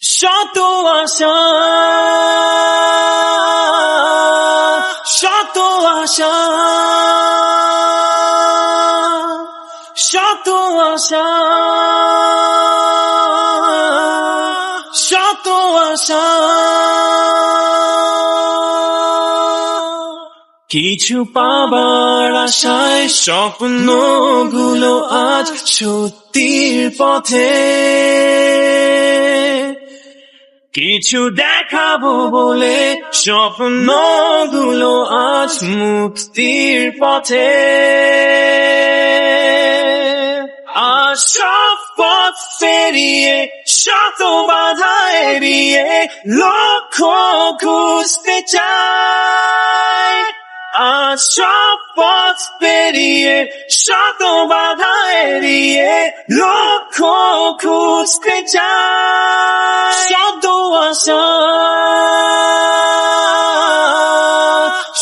শত আশা শত আশা শত আশা শত আশা কিছু পাবার আশায় স্বপ্নগুলো আজ সত্যির পথে, কিছু দেখাবো বলে স্বপ্নগুলো আজ মুক্তির পথে। আর সব পথ পেরিয়ে শত বাধা এড়িয়ে লক্ষ্য খুঁজতে চাই। আর সব পথ পেরিয়ে শত বাধা এড়িয়ে লক্ষ্য খুঁজতে চাই। শত আশা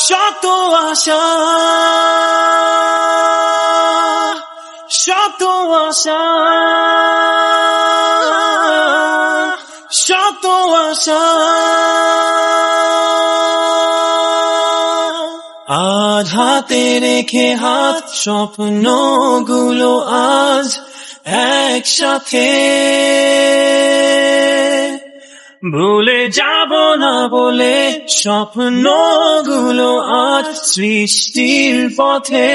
শত আশা শত আশা শত আশা। আজ হাতে রেখে হাত স্বপ্নগুলো আজ একসাথে, ভুলে যাব না বলে স্বপ্নগুলো আজ সৃষ্টির পথে।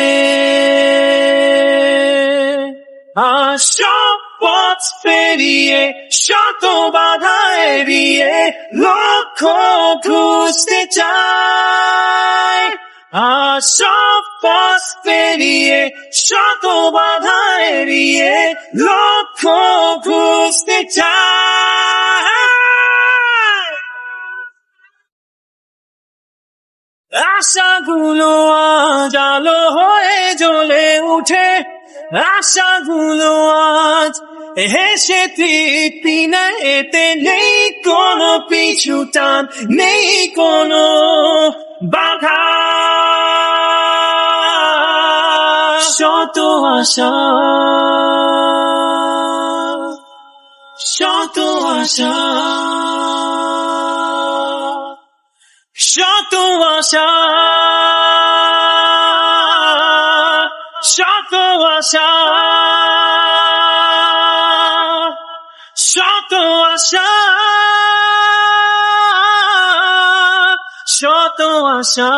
আর সব পথ পেরিয়ে শত বাধা এড়িয়ে লক্ষ্য খুঁজতে চাই। আর সব পথ পেরিয়ে শত বাধা এড়িয়ে লক্ষ্য খুঁজতে চাই। আশাগুলো আজ আলো হয়ে জ্বলে উঠে, আশাগুলো আজ হেসে তৃপ্তি না, এতে নেই কোনো পিছু টান, নেই কোনো বাধা। শত আশা শত আশা শত আশা শত আশা শত আশা শত আশা।